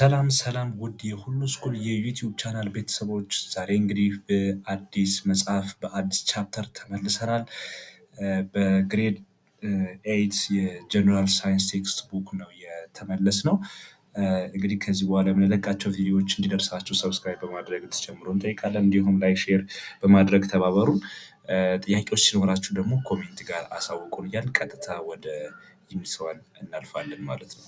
ሰላም ውድ የሁሉ ስኩል የዩቲዩብ ቻናል ቤተሰቦች ዛሬ እንግዲህ በአዲስ መጽሐፍ በአዲስ ቻፕተር ተመልሰናል። በግሬድ 8 የጀነራል ሳይንስ ቴክስት ቡክ ነው የተመለስነው። እንግዲህ ከዚህ በኋላ የምንለቃቸው ቪዲዮዎች እንዲደርሳችሁ ሰብስክራይብ በማድረግ እንድትጀምሩ እንጠይቃለን። እንዲሁም ላይክ ሼር በማድረግ ተባበሩን። ጥያቄዎች ሲኖራችሁ ደግሞ ኮሜንት ጋር አሳውቁን እያልን ቀጥታ ወደ ዩኒት 1 እናልፋለን ማለት ነው።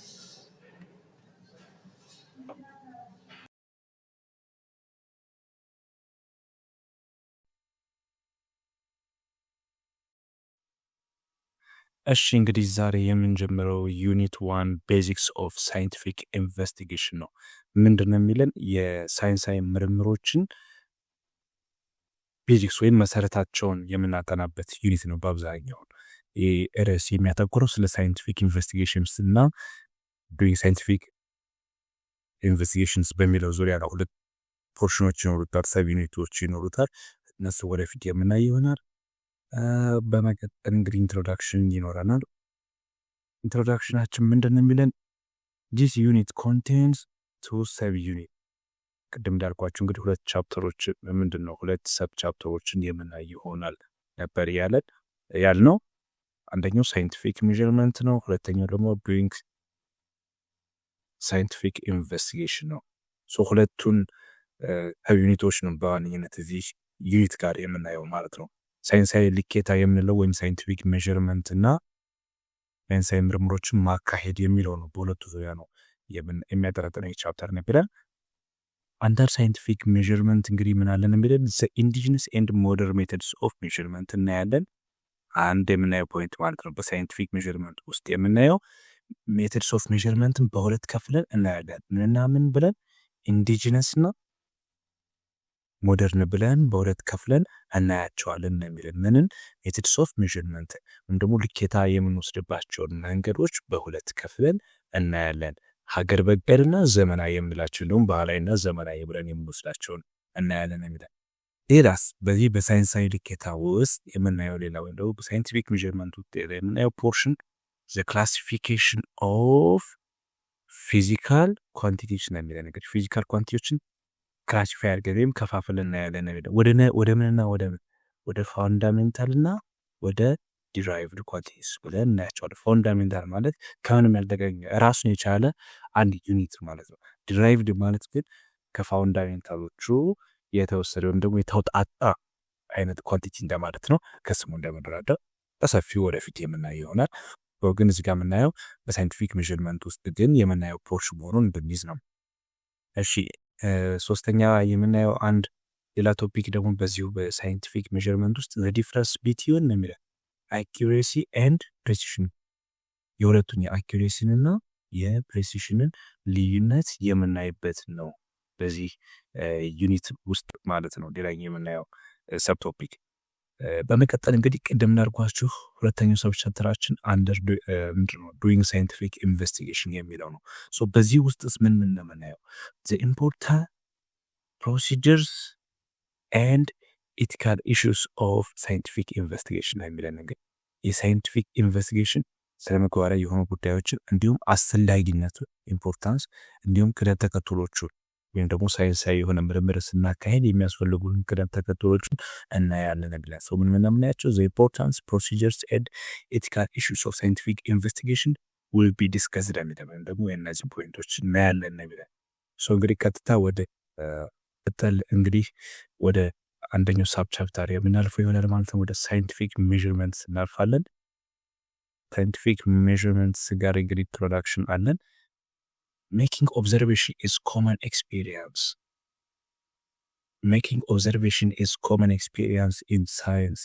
እሺ እንግዲህ ዛሬ የምንጀምረው ዩኒት 1 ቤዚክስ ኦፍ ሳይንቲፊክ ኢንቨስቲጌሽን ነው። ምንድነው የሚለን? የሳይንሳዊ ምርምሮችን ቤዚክስ ወይም መሰረታቸውን የምናጠናበት ዩኒት ነው። በአብዛኛው ርዕስ የሚያተኩረው ስለ ሳይንቲፊክ ኢንቨስቲጌሽንስ እና ዱይንግ ሳይንቲፊክ ኢንቨስቲጌሽንስ በሚለው ዙሪያ ነው። ሁለት ፖርሽኖች ይኖሩታል፣ ሰብ ዩኒቶች ይኖሩታል። እነሱ ወደፊት የምናየው ይሆናል። በመቀጠል እንግዲህ ኢንትሮዳክሽን ይኖረናል። ኢንትሮዳክሽናችን ምንድነው የሚለን? ዲስ ዩኒት ኮንቴንስ ቱ ሰብ ዩኒት። ቅድም እንዳልኳችሁ እንግዲህ ሁለት ቻፕተሮች ምንድነው ሁለት ሰብ ቻፕተሮችን የምናይ ይሆናል ነበር ያልነው። አንደኛው ሳይንቲፊክ ሜዠርመንት ነው፣ ሁለተኛው ደግሞ ዱይንግ ሳይንቲፊክ ኢንቨስቲጌሽን ነው። ሶ ሁለቱን ሰብ ዩኒቶች ነው በዋነኝነት እዚህ ዩኒት ጋር የምናየው ማለት ነው። ሳይንሳዊ ልኬታ የምንለው ወይም ሳይንቲፊክ ሜዠርመንት እና ሳይንሳዊ ምርምሮችን ማካሄድ የሚለው ነው። በሁለቱ ዙሪያ ነው የሚያጠነጥነው ቻፕተር ነበር። አንደር ሳይንቲፊክ ሜዠርመንት እንግዲህ ምን አለን የሚለን? ዘ ኢንዲጂነስ ኤንድ ሞደርን ሜተድስ ኦፍ ሜዠርመንት እናያለን። አንድ የምናየው ፖይንት ማለት ነው። በሳይንቲፊክ ሜዠርመንት ውስጥ የምናየው ሜተድስ ኦፍ ሜዠርመንትን በሁለት ከፍለን እናያለን። ምንና ምን ብለን? ኢንዲጂነስ እና ሞደርን ብለን በሁለት ከፍለን እናያቸዋለን የሚለን። ምንን? ሜተድስ ኦፍ ሜዠርመንት ወይም ደግሞ ልኬታ የምንወስድባቸውን መንገዶች በሁለት ከፍለን እናያለን። ሀገር በቀልና ዘመናዊ የምንላቸው ደግሞ ባህላዊና ዘመናዊ ብለን የምንወስዳቸውን እናያለን የሚለን። ሌላስ በዚህ በሳይንሳዊ ልኬታ ውስጥ የምናየው ሌላ ወይም ደግሞ በሳይንቲፊክ ሜዠርመንት ውስጥ የምናየው ፖርሽን ዘ ክላሲፊኬሽን ኦፍ ፊዚካል ኳንቲቲስ ነው የሚለን። እንግዲህ ፊዚካል ኳንቲቲዎችን ክላሲፋይ አድርገን ከፋፍለን እናያለን። ወደ ምንና ወደ ፋውንዳሜንታል እና ወደ ዲራይቭድ ኳንቲቲስ ብለን እናያቸዋለን። ፋውንዳሜንታል ማለት ከምንም ያልተገኘ ራሱን የቻለ አንድ ዩኒት ማለት ነው። ዲራይቭድ ማለት ግን ከፋውንዳሜንታሎቹ የተወሰደ ወይም ደግሞ የተውጣጣ አይነት ኳንቲቲ እንደማለት ነው። ከስሙ እንደምንረዳው በሰፊው ወደፊት የምናየው ይሆናል። ግን እዚህ ጋር የምናየው በሳይንቲፊክ ሜዠርመንት ውስጥ ግን የምናየው ፖርሽን መሆኑን እንድንይዝ ነው። እሺ ሶስተኛ የምናየው አንድ ሌላ ቶፒክ ደግሞ በዚሁ በሳይንቲፊክ ሜዠርመንት ውስጥ ዘ ዲፍረንስ ቢትዊን ነው የሚለው አኪዩሬሲ ኤንድ ፕሬሲሽን፣ የሁለቱን የአኪዩሬሲን እና የፕሬሲሽንን ልዩነት የምናይበት ነው በዚህ ዩኒት ውስጥ ማለት ነው። ሌላኛው የምናየው ሰብ ቶፒክ። በመቀጠል እንግዲህ ቅድም እንዳልኳችሁ ሁለተኛው ሰብ ቻፕተራችን አንደር ዱይንግ ሳይንቲፊክ ኢንቨስቲጌሽን የሚለው ነው። ሶ በዚህ ውስጥስ ምን ነው የምናየው? ዘ ኢምፖርታንት ፕሮሲጀርስ ኤንድ ኢቲካል ኢሹስ ኦፍ ሳይንቲፊክ ኢንቨስቲጌሽን የሚለን እንግዲህ የሳይንቲፊክ ኢንቨስቲጌሽን ስለ ምግባራዊ የሆኑ ጉዳዮችን እንዲሁም አስፈላጊነቱ ኢምፖርታንስ እንዲሁም ቅደም ተከተሎቹ ወይም ደግሞ ሳይንሳዊ የሆነ ምርምር ስናካሄድ የሚያስፈልጉን ቅደም ተከተሎችን እናያለን ብለን ሰው ምን ምናምናያቸው ዘ ኢምፖርታንስ ፕሮሲጀርስ ኤንድ ኢቲካል ኢሹስ ኦፍ ሳይንቲፊክ ኢንቨስቲጌሽን ዊል ቢ ዲስከስድ ወይም ደግሞ የእነዚህ ፖይንቶች እናያለን ብለን ሰው እንግዲህ ቀጥታ ወደ እንግዲህ ወደ አንደኛው ሳብ ቻፕተር የምናልፈው ይሆናል ማለት ነው። ወደ ሳይንቲፊክ ሜዠርመንትስ እናልፋለን። ሳይንቲፊክ ሜዠርመንትስ ጋር እንግዲህ ኢንትሮዳክሽን አለን። Making observation is common experience. Making observation is common experience in science.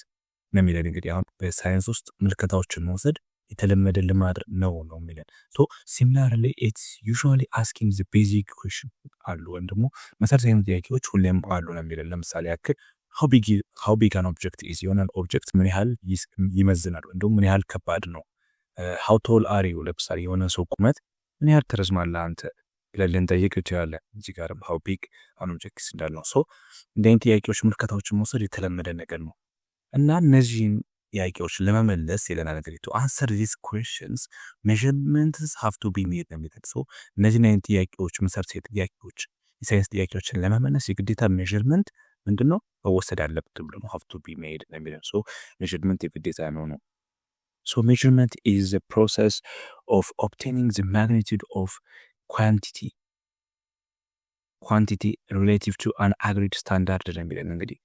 ነሚለን እንግዲህ አሁን በሳይንስ ውስጥ ምልከታዎችን መውሰድ የተለመደ ልማድ ነው የሚለን። ሶ similarly it's usually asking the basic question አሉ ወይም ደግሞ መሰረታዊ ጥያቄዎች ሁሌም አሉ ነው የሚለን። ለምሳሌ ያክል how big an object is? የሆነ ኦብጀክት ምን ያህል ይመዝናል ወይም ደግሞ ምን ያህል ከባድ ነው? how tall are you? ለምሳሌ የሆነ ሰው ቁመት ምን ያህል ትረዝማለህ አንተ ብለን ልንጠይቅ እንችላለን። እዚህ ጋርም how big an object እንዳልነው ሶ እንደዚህ ጥያቄዎች ምልከታዎችን መውሰድ የተለመደ ነገር ነው እና እነዚህን ጥያቄዎችን ለመመለስ ይለናል። እንግዲህ to answer these questions measurements have to be made ነው የሚለው። ሶ እነዚህን አይነት ጥያቄዎች መሰረታዊ ጥያቄዎች የሳይንስ ጥያቄዎችን ለመመለስ የግዴታ ሜዥርመንት ምንድነው መወሰድ አለበት ብሎ ነው have to be made ነው የሚለው። ሶ ሜዥርመንት የግዴታ ነው። So measurement is the process of obtaining the magnitude of quantity relative to an agreed standard ነው የሚለው። እንግዲህ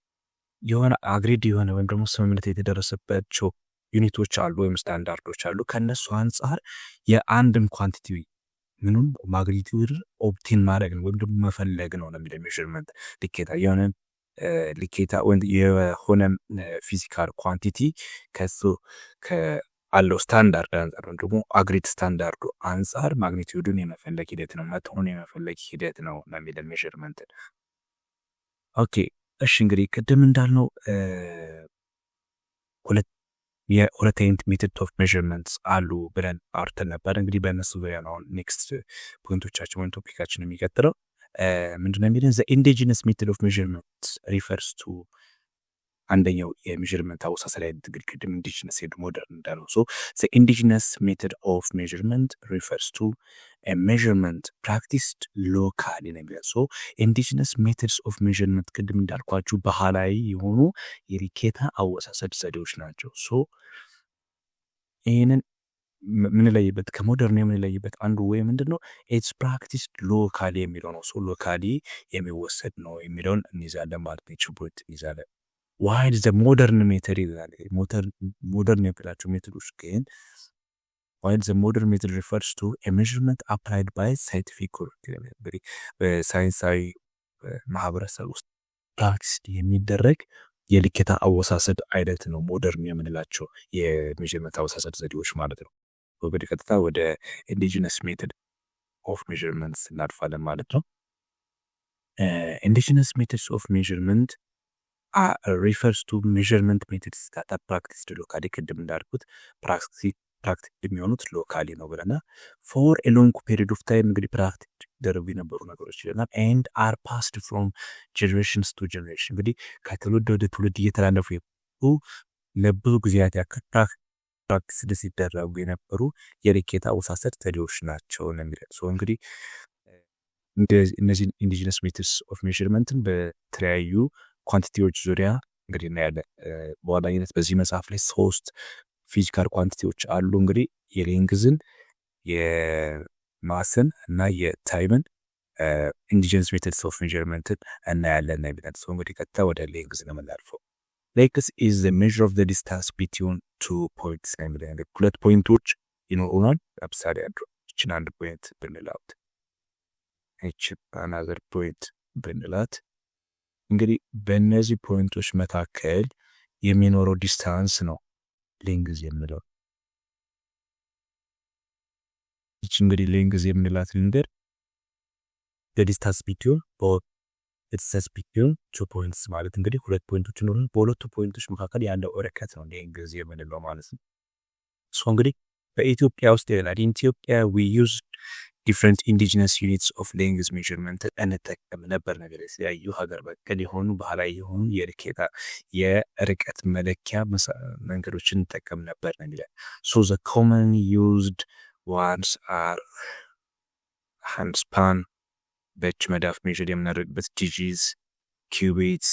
የሆነ አግሪድ የሆነ ወይም ደግሞ ስምምነት የተደረሰባቸው ዩኒቶች አሉ ወይም ስታንዳርዶች አሉ። ከነሱ አንፃር የአንድን ኳንቲቲ ምኑን ማግኒቲዩድ ኦብቴን ማድረግ ነው ወይም ደግሞ መፈለግ ነው የሚለው ሜዥርመንት። ልኬታ የሆነ ልኬታ ወይም የሆነ ፊዚካል ኳንቲቲ ከሱ አለው ስታንዳርድ አንፃር ወይም ደግሞ አግሪድ ስታንዳርዱ አንፃር ማግኒቲዩድን የመፈለግ ሂደት ነው፣ መጠኑን የመፈለግ ሂደት ነው የሚለው ሜዥርመንት። ኦኬ እሺ እንግዲህ ቅድም እንዳልነው ሁለት አይነት ሜተድ ኦፍ ሜዥርመንትስ አሉ ብለን አውርተን ነበር። እንግዲህ በእነሱ ዙሪያ ነው ኔክስት ፖይንቶቻችን ወይም ቶፒካችን የሚቀጥለው። ምንድነው የሚለን ዘ ኢንዲጂነስ ሜተድ ኦፍ ሜዥርመንት ሪፈርስ ቱ አንደኛው የሜዥርመንት አወሳሰድ ላይ ቅድም ኢንዲጂነስ ሄድ ሞደርን እንዳለው። ሶ ዘ ኢንዲጂነስ ሜተድ ኦፍ ሜዥርመንት ሪፈርስ ቱ measurement practiced locally ነው የሚለው። ሶ ኢንዲጂነስ ሜተድስ ኦፍ ሜዥርመንት ቅድም እንዳልኳችሁ ባህላዊ የሆኑ የልኬታ አወሳሰድ ዘዴዎች ናቸው። ሶ ይህንን ምንለይበት ከሞደርን የምንለይበት አንዱ ወይ ምንድነው ኢትስ ፕራክቲስድ ሎካሊ የሚለው ነው። ሶ ሎካሊ የሚወሰድ ነው የሚለውን እንይዛለን ማለት ነው። ችቦት እንይዛለን። while the modern method ይላል። ሞደርን የሚላቸው ሜቶዶች ግን while the modern method refers to a measurement applied by scientific curriculum በሳይንሳዊ ማህበረሰብ ውስጥ ፕራክቲስ የሚደረግ የልኬታ አወሳሰድ አይነት ነው ሞደርን የምንላቸው የሜዥርመንት አወሳሰድ ዘዴዎች ማለት ነው። ወደ ቀጥታ ወደ ኢንዲጂነስ ሜተድ ኦፍ ሜዥርመንትስ እናልፋለን ማለት ነው። ኢንዲጂነስ ሜተድስ ኦፍ ሜዥርመንት refers to measurement methods that are practiced locally ቅድም እንዳልኩት ፕራክቲስ የሚሆኑት ሎካሊ ነው ብለና for a long period of time እንግዲህ ፕራክቲስ ደረቡ የነበሩ ነገሮች ይለናል and are passed from generations to generation እንግዲህ ከትውልድ ወደ ትውልድ እየተላለፉ ለብዙ ጊዜያት ያክል ፕራክቲስ ሲደረጉ የነበሩ የልኬታ አወሳሰድ ዘዴዎች ናቸው ነው የሚለው። ሶ እንግዲህ እነዚህ ኢንዲጂነስ ሜተድስ ኦፍ ሜዥርመንትን በተለያዩ ኳንቲቲዎች ዙሪያ እንግዲህ እናያለን። በዋናነት በዚህ መጽሐፍ ላይ 3 ፊዚካል ኳንቲቲዎች አሉ። እንግዲህ የሌንግዝን፣ የማስን እና የታይምን ኢንዲጂነስ ሜተድስ ኦፍ ሜዥርመንትን እናያለን ነው የሚለው። ሶ እንግዲህ ቀጥታ ወደ ሌንግዝ ነው የምናልፈው። ሌንግዝ ኢዝ ዘ ሜዥር ኦፍ ዘ ዲስታንስ ቢትዊን 2 ፖይንትስ ነው የሚለው። ሁለት ፖይንቶች ይኖሩናል። ለምሳሌ ይችን አንድ ፖይንት ብንላት፣ ይችን አናዘር ፖይንት ብንላት እንግዲህ በእነዚህ ፖይንቶች መካከል የሚኖረው ዲስታንስ ነው ሌንግዝ የምንለው። ይች እንግዲህ ሌንግዝ የምንላት ነገር ዲስታንስ ቢትዊን ቱ ፖይንትስ ማለት እንግዲህ ሁለት ፖይንቶች ነው። በሁለቱ ፖይንቶች መካከል ያለው ርቀት ነው ሌንግዝ የምንለው ማለት ነው። ሶ እንግዲህ በኢትዮጵያ ውስጥ ይላል ኢትዮጵያ we use different indigenous units of length measurement እንጠቀም ነበር። ነገር የተለያዩ ሀገር በቀል የሆኑ ባህላዊ የሆኑ የርቀት መለኪያ መንገዶችን እንጠቀም ነበር ነው የሚለው። so the commonly used ones are handspan በእጅ መዳፍ ሜዥር የምናደርግበት ዲጂዝ፣ ኪዩቢትስ፣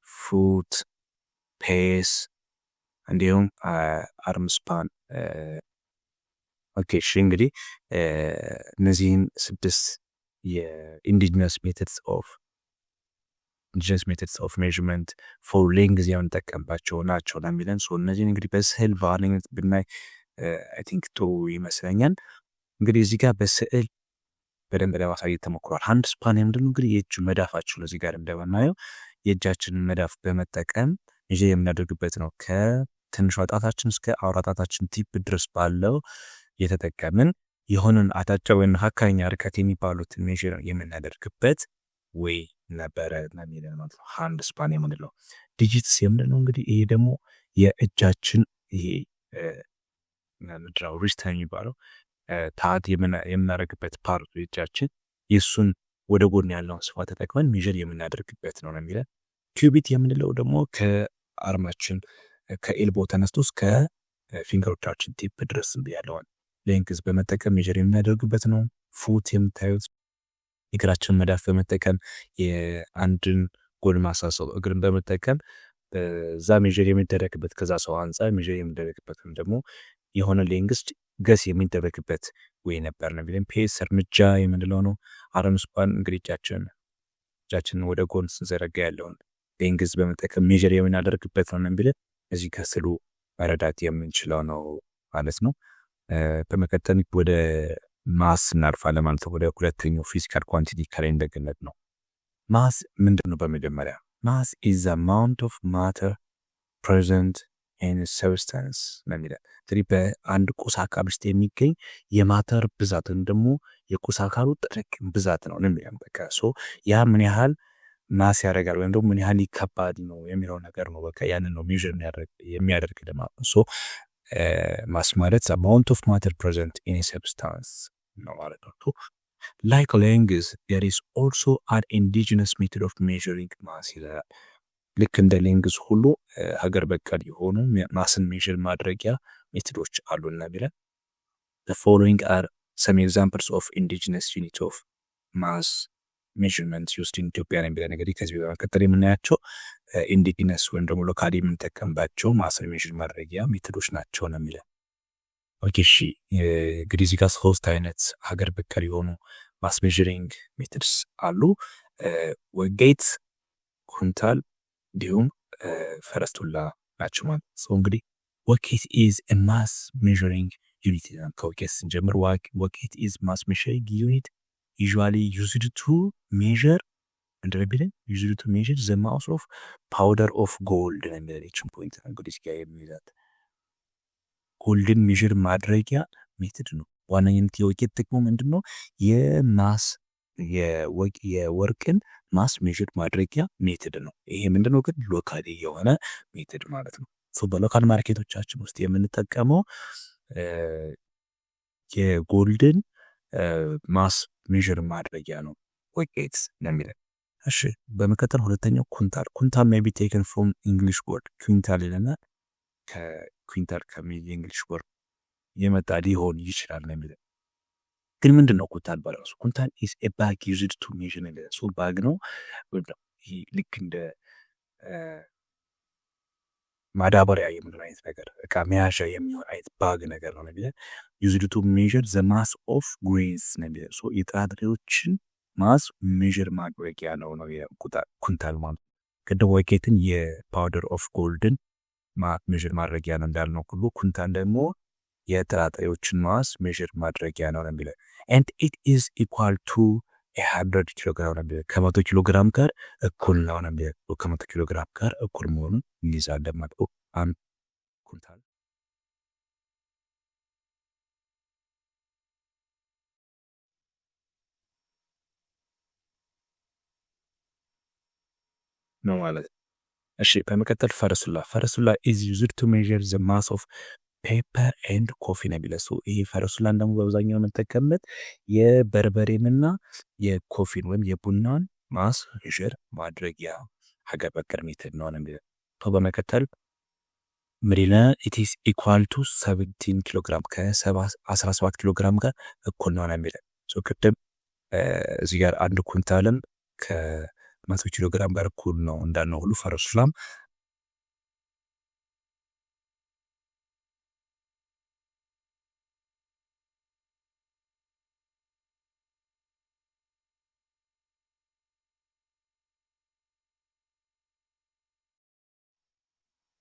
ፉት፣ ፔስ እንዲሁም አርምስፓን። ኦኬ እሺ እንግዲህ እነዚህን 6 የኢንዲጂነስ ሜተድስ ኦፍ ሜዥርመንት ፎር ሌንግዝ የምንጠቀምባቸው ናቸው ነው የሚለን። ሶ እነዚህን እንግዲህ በስዕል በዋነኝነት ብናይ አይ ቲንክ ጥሩ ይመስለኛል። እንግዲህ እዚህ ጋር በስዕል በደንብ ለማሳየት ተሞክሯል። ሃንድ ስፓን ምንድነው እንግዲህ የእጅ መዳፋችን እዚህ ጋር እንደምናየው የእጃችንን መዳፍ በመጠቀም ሜዥር የምናደርግበት ነው። ከትንሿ ጣታችን እስከ አውራ ጣታችን ቲፕ ድረስ ባለው የተጠቀምን የሆነን አጫጭ ወይም መካከለኛ ርቀት የሚባሉትን ሜዥር የምናደርግበት ወይ ነበረ ነው የሚለው ማለት ነው ሃንድ ስፓን የምንለው። ዲጂትስ የምንለው እንግዲህ ይሄ ደግሞ የእጃችን ይሄ ምንድነው ሪስት የሚባለው ታት የምናደርግበት ፓርቱ የእጃችን የሱን ወደ ጎን ያለውን ስፋት ተጠቅመን ሜዥር የምናደርግበት ነው የሚለው። ኪዩቢት የምንለው ደግሞ ከአርማችን ከኤልቦ ተነስቶ እስከ ፊንገሮቻችን ቲፕ ድረስ ያለውን ሌንግዝ በመጠቀም ሜዥር የምናደርግበት ነው። ፉት የምታዩት እግራችን መዳፍ በመጠቀም የአንድን ጎልማሳ ሰው እግርን በመጠቀም ዛ ሜዥር የሚደረግበት ከዛ ሰው አንፃር ሜዥር የሚደረግበት ደግሞ የሆነ ሌንግዝ ገስ የሚደረግበት ወይ ነበር ነው ቢለን ፔስ እርምጃ የምንለው ነው። አረምስፓን እንግዲህ እጃችንን ወደ ጎን ስንዘረጋ ያለውን ሌንግዝ በመጠቀም ሜዥር የምናደርግበት ነው ቢለን እዚህ ከስሉ መረዳት የምንችለው ነው ማለት ነው። በመቀጠል ወደ ማስ እናልፋለን ማለት ነው። ወደ ሁለተኛው ፊዚካል ኳንቲቲ ከላይ እንደገለጽ ነው። ማስ ምንድነው? በመጀመሪያ ማስ is the amount of matter present in a substance ማለት ነው። በአንድ ቁስ አካል ውስጥ የሚገኝ የማተር ብዛትን ደግሞ የቁስ አካሉ ጥርቅም ብዛት ነው የሚለው በቃ ያ ምን ያህል ማስ ያደርጋል ወይም ደግሞ ምን ያህል ይከባድ ነው የሚለው ነገር ነው። በቃ ያንን ነው ሜዥር የሚያደርግ ማለት ነው። ማስ ማለት amount of matter present in a substance ነው ማለት ነው። Like length, there is also an indigenous method of measuring mass ይላል። ልክ እንደ ሌንግዝ ሁሉ ሀገር በቀል የሆኑ ማስን ሜዥር ማድረጊያ ሜቶዶች አሉና ቢለን the following are some examples of indigenous units of mass measurement used in Ethiopia ነው ቢለን እንግዲህ ከዚህ በመቀጠል የምናያቸው ኢንዲጂነስ ወይም ደግሞ ሎካሊ የምንጠቀምባቸው ማስን ሜዥር ማድረጊያ ሜቶዶች ናቸው ነው የሚለን። ኦኬ እሺ እንግዲህ እዚህ ጋር ሶስት አይነት ሀገር በቀል የሆኑ ማስ ሜዥሪንግ ሜቶድስ አሉ። ወጌት፣ ኩንታል እንዲሁም ፈረስቱላ ናቸው ማለት ነው። እንግዲህ ወጌት ኢዝ a mass measuring unit ከወጌት ስንጀምር ወጌት ኢዝ mass measuring unit usually used to measure እንደሚለን used to measure the mass of powder of gold ነው የሚለችን ፖይንት እንግዲህ እዚህ ጋር የሚይዛት ጎልድን ሜዥር ማድረጊያ ሜቶድ ነው። ዋነኛነት የወጌት ጥቅሙ ምንድነው? የማስ የወርቅን ማስ ሜዥር ማድረጊያ ሜቶድ ነው። ይሄ ምንድነው ግን ሎካሊ የሆነ ሜቶድ ማለት ነው። በሎካል ማርኬቶቻችን ውስጥ የምንጠቀመው የጎልድን ማስ ሜዥር ማድረጊያ ነው ወጌት ለሚለው። እሺ በመከተል ሁለተኛው ኩንታል may be taken from English word ኩንታል ይለናል። ከኩንታል ከሚል የእንግሊሽ ወርድ የመጣ ሊሆን ይችላል ነው የሚለው። ግን ምንድነው ኩንታል በራሱ? ኩንታል is a bag used to measure ነው። ባግ ነው ወይ ደግሞ ልክ እንደ ማዳበሪያ የምንለው አይነት ነገር እቃ መያዣ የሚሆን አይነት ባግ ነገር ነው የሚለው። used to measure the mass of grains ነው የሚለው። የጥራጥሬዎችን ማስ ሜዥር ማድረጊያ ነው ኩንታል ማለት። ቅድም ወጌትን የፓውደር ኦፍ ጎልድን ሜዥር ማድረጊያ ነው እንዳልነው ሁሉ ኩንታል ደግሞ የጥራጥሬዎችን ማስ ሜዥር ማድረጊያ ነው የሚለው። and it is equal to 100 ኪሎግራም ነው የሚለው። ከ100 ኪሎግራም ጋር እኩል ነው የሚለው። ከ100 ኪሎግራም ጋር እኩል መሆኑን እንይዛለን ማለት ነው። አንድ ኩንታል ነው ማለት ነው። እሺ በመቀጠል ፈረሱላ is used to measure the mass of ፔፐር ኤንድ ኮፊ ነው የሚለው። ይሄ ፈረሱላን ደግሞ በአብዛኛው የምንጠቀምበት የበርበሬንና የኮፊን ወይም የቡናን ማስ ሜዥር ማድረጊያ ሀገር በቀል ሜቶድ ነው የሚለው። በመቀጠል ምሪና it is equal to 17 ኪሎግራም ከ17 ኪሎግራም ጋር እኩል ነው የሚለው። ቅድም እዚህ ጋር አንድ ኩንታልም ከ100 ኪሎግራም ጋር እኩል ነው እንዳልነው ሁሉ ፈረሱላም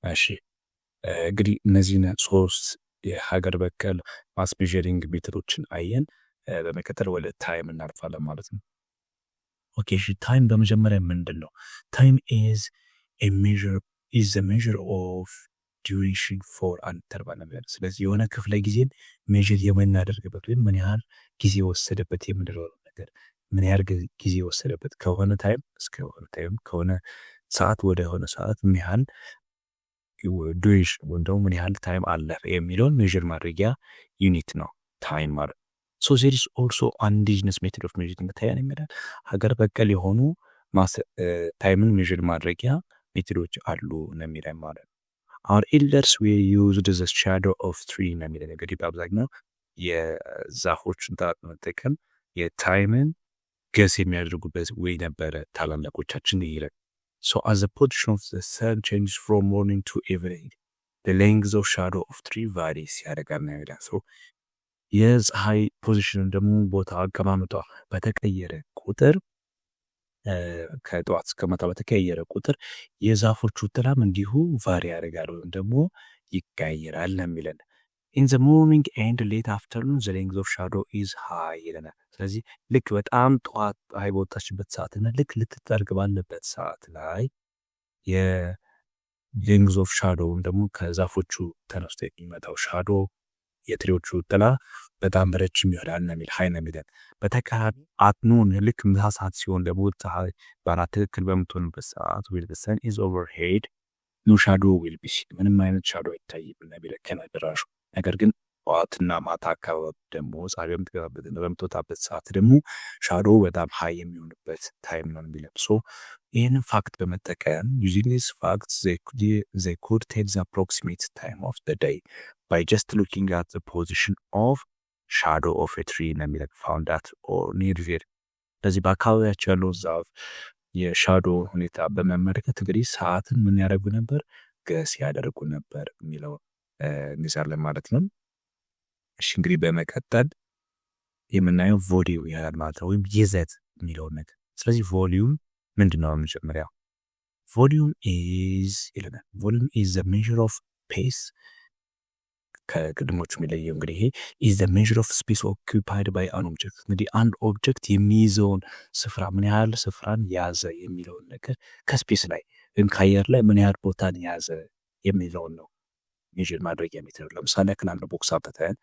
እሺ እንግዲህ እነዚህን ሶስት የሀገር በቀል ማስ ሜዥሪንግ ሜቶዶችን አየን። በመቀጠል ወደ ታይም እናልፋለን ማለት ነው። ኦኬ እሺ ታይም በመጀመሪያ ምንድነው? ታይም is the measure of duration for an interval ነው። ስለዚህ የሆነ ክፍለ ጊዜን ሜዥር የምናደርግበት ወይም ምን ያህል ጊዜ ወሰደበት የምንለው ነገር ምን ያህል ጊዜ ወሰደበት ከሆነ ታይም እስከ ሆነ ታይም ከሆነ ሰዓት ወደ ሆነ ሰዓት ምን ያህል ዱሬሽን ወይም ደግሞ ምን ያህል ታይም አለፈ የሚለውን ሜዥር ማድረጊያ ዩኒት ነው ታይም ማለት። so there is also indigenous method of measuring time የሚላል ሀገር በቀል የሆኑ ታይምን ሜዥር ማድረጊያ ሜቶዶች አሉ ነው የሚለው ማለት። our elders we used the shadow of tree ነው የሚለው እንግዲህ በአብዛኛው የዛፎችን ጣት መጠቀም የታይምን ገስ የሚያደርጉበት ወይ ነበረ ታላላቆቻችን ይላል። So as the position of the sun changes from morning to evening, the length of shadow of tree varies ያደርጋል ነው ይላል። So የፀሐይ ፖዚሽን ደግሞ ቦታ አቀማመጧ በተቀየረ ቁጥር ከጠዋት እስከ ማታ በተቀየረ ቁጥር የዛፎቹ ጥላም እንዲሁ ቫሪ ያደርጋል ወይም ደግሞ ይቀያየራል ነው የሚለን። in the morning and late afternoon the length of shadow is high ይለናል። ስለዚህ ልክ በጣም ጠዋት ፀሐይ በወጣችበት ሰዓትና ልክ ልትጠልቅ ባለበት ሰዓት ላይ የሌንግዝ ኦፍ ሻዶው ደግሞ ከዛፎቹ ተነስቶ የሚመጣው ሻዶ የትሪዎቹ ጥላ በጣም ረጅም ይሆናል ነው የሚል ሃይ ነው የሚለን። በተቃራኒ አትኑን ልክ ምሳ ሰዓት ሲሆን ደግሞ ፀሐይ በአራት ትክክል በምትሆንበት ሰዓት will the sun is overhead no shadow will be seen ምንም አይነት ሻዶ አይታይም ነው የሚለን ከነድራሹ። ነገር ግን ጠዋትና ማታ አካባቢ ደግሞ ፀሐይ በምትወጣበት ሰዓት ደግሞ ሻዶ በጣም ሃይ የሚሆንበት ታይም ነው የሚለን። ሶ ይህንን ፋክት በመጠቀም using these facts they could tell the approximate time of the day by just looking at the position of shadow of a tree ነው የሚለን found that or near there። ስለዚህ በአካባቢያቸው ያለው ዛፍ የሻዶ ሁኔታ በመመልከት እንግዲህ ሰዓትን ምን ያደርጉ ነበር ገስ ያደርጉ ነበር የሚለው እንይዛለን ማለት ነው። እሺ እንግዲህ በመቀጠል የምናየው ቮሊዩም ይላል ማለት ነው፣ ወይም ይዘት የሚለውን ነገር። ስለዚህ ቮሊዩም ምንድነው? መጀመሪያ ቮሊዩም ኢዝ ይለናል። ቮሊዩም ኢዝ ዘ ሜዥር ኦፍ ስፔስ ከቅድሞቹ የሚለየው እንግዲህ ይሄ ኢዝ ዘ ሜዥር ኦፍ ስፔስ ኦኩፓይድ ባይ አን ኦብጀክት። እንግዲህ አንድ ኦብጀክት የሚይዘውን ስፍራ ምን ያህል ስፍራን ያዘ የሚለውን ነገር ከስፔስ ላይ ወይም ከአየር ላይ ምን ያህል ቦታን ያዘ የሚለውን ነው ሜዥር ማድረግ የሚችለው። ለምሳሌ ያክል አንድ ቦክስ አምጥተን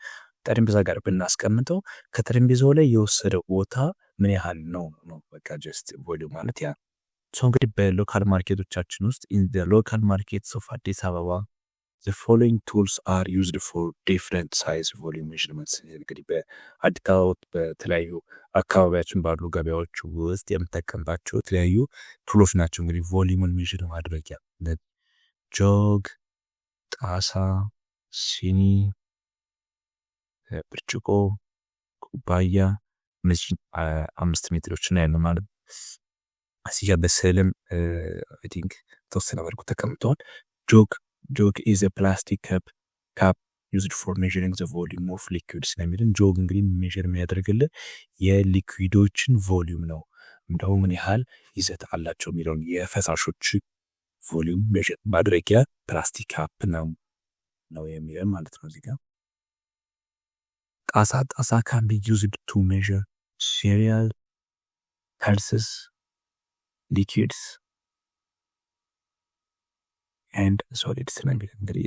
ጠረጴዛ ጋር ብናስቀምጠው ከጠረጴዛው ላይ የወሰደው ቦታ ምን ያህል ነው ነው በቃ ጀስት ቮሊዩም ማለት ያ። ሶ እንግዲህ በሎካል ማርኬቶቻችን ውስጥ ኢን ዘ ሎካል ማርኬትስ ኦፍ አዲስ አበባ the following tools are used for different size volume measurements። እንግዲህ በአዲስ አበባ በተለያዩ አካባቢያችን ባሉ ገበያዎች ውስጥ የምንጠቀምባቸው የተለያዩ ቱሎች ናቸው። እንግዲህ ቮሊዩምን ሜዥር ማድረጊያ ጆግ፣ ጣሳ፣ ሲኒ፣ ብርጭቆ፣ ኩባያ እነዚህ 5 ሜትሮችን ያለው ማለት እዚህ ጋር በስዕልም አይ ቲንክ ተወሰነ መልኩ ተቀምጠዋል። ጆግ is a plastic cup used for measuring the volume of liquids ስለሚልን ጆግ እንግዲህ ሜዥር የሚያደርግልን የሊኩዊዶችን ቮሊዩም ነው፣ እንደው ምን ያህል ይዘት አላቸው የሚለውን የፈሳሾች ቮሊዩም ሜዥር ማድረጊያ ፕላስቲክ ካፕ ነው የሚለው ማለት ነው። እዚህ ጋር ጣሳ can be used to measure cereal, pulses, liquids and solids ነው የሚለው። እንግዲህ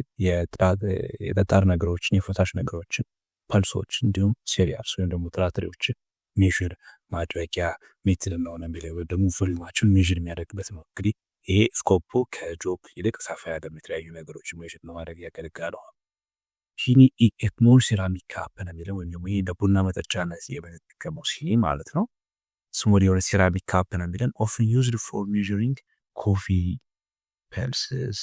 የጠጣር ነገሮችን የፈሳሽ ነገሮችን ፐልሶች እንዲሁም ሴሪያልስ ወይም ደግሞ ጥራጥሬዎችን ሜዥር ማድረጊያ ሜትድ ነው የሚለው፣ ወይ ደግሞ ቮሊዩማቸውን ሜዥር የሚያደርግበት ነው። እንግዲህ ይሄ ስኮፑ ከጆግ ይልቅ ሰፋ ያለ የተለያዩ ነገሮች ሜዥር ለማድረግ ያገለግላል። ሲኒ ኤክሞል ሴራሚክ ካፕ ነው የሚለው፣ ወይም ደግሞ ይሄ ለቡና መጠጫነት የምንጠቀመው ሲኒ ማለት ነው። ስሞል የሆነ ሴራሚክ ካፕ ነው የሚለን often used for measuring coffee, pulses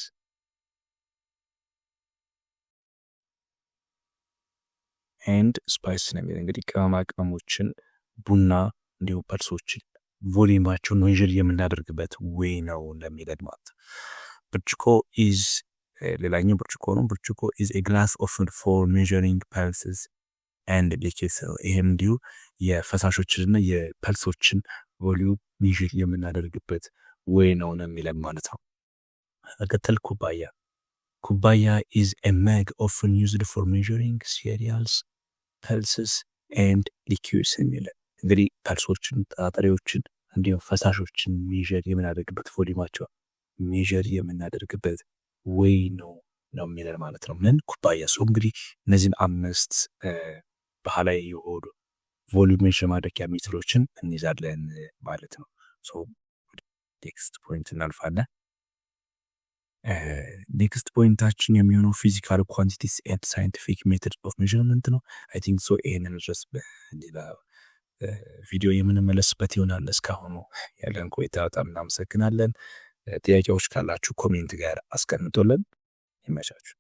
and spices ነው የሚለው። እንግዲህ ቅመማ ቅመሞችን፣ ቡና እንዲሁም ፐልሶችን ቮሊዩማቸውን ሜዥር የምናደርግበት ወይ ነው እንደሚለን ማለት ነው። ብርጭቆ ኢዝ ሌላኛው ብርጭቆ ነው። ብርጭቆ ኢዝ a glass often for measuring pulses and liquids። ይሄም እንዲሁ የፈሳሾችንና የፐልሶችን ቮሊዩም ሜዥር የምናደርግበት ወይ ነው የሚለን ማለት ነው። ቀጥል ኩባያ is a mug often used for measuring cereals, pulses and liquids የሚለን እንግዲህ ፐልሶችን፣ ጥራጥሬዎችን እንዲሁም ፈሳሾችን ሜዥር የምናደርግበት ቮሊዩማቸው ሜዥር የምናደርግበት ወይ ነው የሚለን ማለት ነው። ምን ኩባያ ሰው እንግዲህ እነዚህን 5 ባህላዊ የሆኑ ቮሊዩም ሜዥር ማድረጊያ ሜትዶችን እንይዛለን ማለት ነው። ሶ ኔክስት ፖይንት እናልፋለን። ኔክስት ፖይንታችን የሚሆነው ፊዚካል ኳንቲቲስ ኤንድ ሳይንቲፊክ ሜተድ ኦፍ ሜዥርመንት ነው። አይ ቲንክ ሶ ይሄንን ድረስ በሌላ ቪዲዮ የምንመለስበት ይሆናል። እስካሁኑ ያለን ቆይታ በጣም እናመሰግናለን። ጥያቄዎች ካላችሁ ኮሜንት ጋር አስቀምጡልን። ይመቻችሁ።